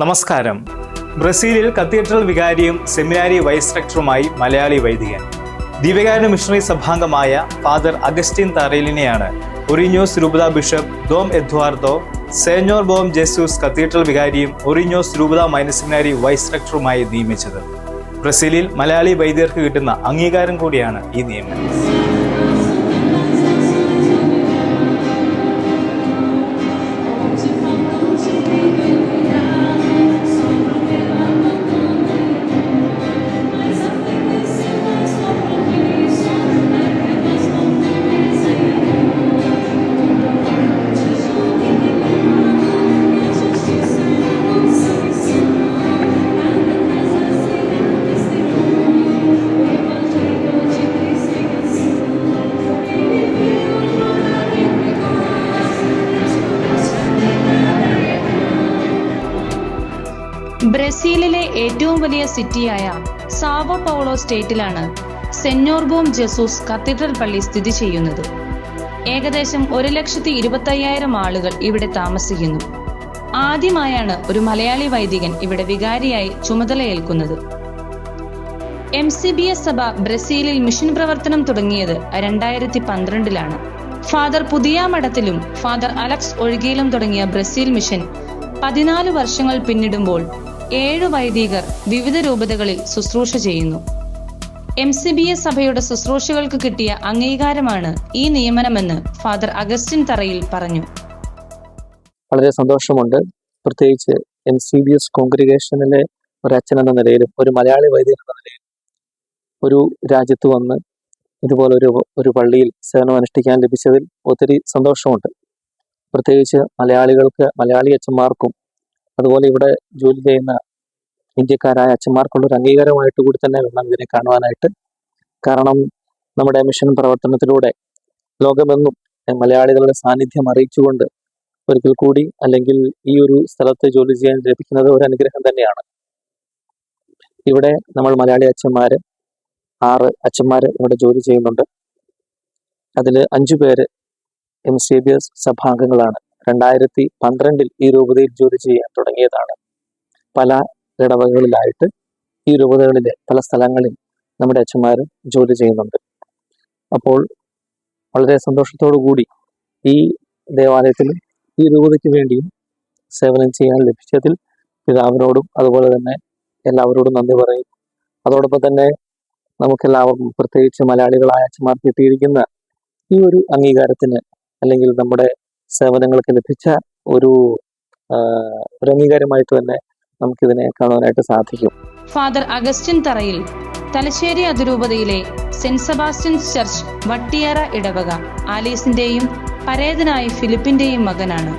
നമസ്കാരം. ബ്രസീലിൽ കത്തീഡ്രൽ വികാരിയും സെമിനാരി വൈസ് റെക്ടറുമായി മലയാളി വൈദികൻ. ദിവ്യകാരുണ്യ മിഷണറി സഭാംഗമായ ഫാദർ അഗസ്റ്റിൻ തറേലിനെയാണ് ഒറീഞ്ഞോസ് രൂപതാ ബിഷപ്പ് ദോം എദ്വാർദോ സേഞ്ഞോർ ബോം ജെസൂസ് കത്തീഡ്രൽ വികാരിയും ഒറീഞ്ഞോസ് രൂപതാ മൈനർ സെമിനാരി വൈസ് റെക്ടറുമായി നിയമിച്ചത്. ബ്രസീലിൽ മലയാളി വൈദികർക്ക് കിട്ടുന്ന അംഗീകാരം കൂടിയാണ് ഈ നിയമനം. ബ്രസീലിലെ ഏറ്റവും വലിയ സിറ്റിയായ സാവോ പൗളോ സ്റ്റേറ്റിലാണ് സെഞ്ഞോർ ബോം ജെസൂസ് കത്തീഡ്രൽ പള്ളി സ്ഥിതി ചെയ്യുന്നത്. ഏകദേശം 1,25,000 ആളുകൾ ഇവിടെ താമസിക്കുന്നു. ആദ്യമായാണ് ഒരു മലയാളി വൈദികൻ ഇവിടെ വികാരിയായി ചുമതലയേൽക്കുന്നത്. MCBS സഭ ബ്രസീലിൽ മിഷൻ പ്രവർത്തനം തുടങ്ങിയത് 2012-ലാണ്. ഫാദർ പുതിയാമഠത്തിലും ഫാദർ അലക്സ് ഒഴുകിയിലും തുടങ്ങിയ ബ്രസീൽ മിഷൻ 14 വർഷങ്ങൾ പിന്നിടുമ്പോൾ 7 വൈദികർ വിവിധ രൂപതകളിൽ ശുശ്രൂഷ ചെയ്യുന്നു. MCBS സഭയുടെ ശുശ്രൂഷകൾക്ക് കിട്ടിയ അംഗീകാരമാണ് ഈ നിയമനമെന്ന് ഫാദർ അഗസ്റ്റിൻ തറയിൽ പറഞ്ഞു. വളരെ സന്തോഷമുണ്ട്. പ്രത്യേകിച്ച് MCBS കോൺഗ്രിഗേഷനിലെ ഒരു അച്ഛൻ എന്ന നിലയിലും ഒരു മലയാളി വൈദികൻ എന്ന നിലയിലും ഒരു രാജ്യത്ത് വന്ന് ഇതുപോലെ ഒരു പള്ളിയിൽ സേവനം അനുഷ്ഠിക്കാൻ ലഭിച്ചതിൽ ഒത്തിരി സന്തോഷമുണ്ട്. പ്രത്യേകിച്ച് മലയാളി അച്ഛന്മാർക്കും അതുപോലെ ഇവിടെ ജോലി ചെയ്യുന്ന ഇന്ത്യക്കാരായ അച്ഛന്മാർക്കുള്ളൊരു അംഗീകാരമായിട്ട് കൂടി തന്നെ വേണം ഇതിനെ കാണുവാനായിട്ട്. കാരണം നമ്മുടെ മിഷൻ പ്രവർത്തനത്തിലൂടെ ലോകമെങ്ങും മലയാളികളുടെ സാന്നിധ്യം അറിയിച്ചുകൊണ്ട് ഒരിക്കൽ കൂടി അല്ലെങ്കിൽ ഈ ഒരു സ്ഥലത്ത് ജോലി ചെയ്യാൻ ലഭിക്കുന്നത് ഒരു അനുഗ്രഹം തന്നെയാണ്. ഇവിടെ നമ്മൾ മലയാളി 6 അച്ഛന്മാർ ഇവിടെ ജോലി ചെയ്യുന്നുണ്ട്. അതിൽ 5 പേര് MCBS സഭാംഗങ്ങളാണ്. 2012 ഈ രൂപതയിൽ ജോലി ചെയ്യാൻ തുടങ്ങിയതാണ്. പല ഇടവകളിലായിട്ട് ഈ രൂപതകളിലെ പല സ്ഥലങ്ങളിൽ നമ്മുടെ അച്ഛന്മാർ ജോലി ചെയ്യുന്നുണ്ട്. അപ്പോൾ വളരെ സന്തോഷത്തോടു കൂടി ഈ ദേവാലയത്തിലും ഈ രൂപതയ്ക്ക് വേണ്ടിയും സേവനം ചെയ്യാൻ ലഭിച്ചതിൽ പിതാവിനോടും അതുപോലെ തന്നെ എല്ലാവരോടും നന്ദി പറയും. അതോടൊപ്പം തന്നെ നമുക്കെല്ലാവർക്കും പ്രത്യേകിച്ച് മലയാളികളായ അച്ഛന്മാർ കിട്ടിയിരിക്കുന്ന ഈ ഒരു അംഗീകാരത്തിന് അല്ലെങ്കിൽ നമ്മുടെ സേവനങ്ങൾക്ക് ലഭിച്ച ഒരു അംഗീകാരമായിട്ട് തന്നെ നമുക്കിതിനെ കാണുവാനായിട്ട് സാധിക്കും. ഫാദർ അഗസ്റ്റിൻ തറയിൽ തലശ്ശേരി അതിരൂപതയിലെ സെന്റ് സെബാസ്റ്റ്യൻസ് ചർച്ച് വട്ടിയറ ഇടവക ആലീസിന്റെയും പരേതനായ ഫിലിപ്പിന്റെയും മകനാണ്.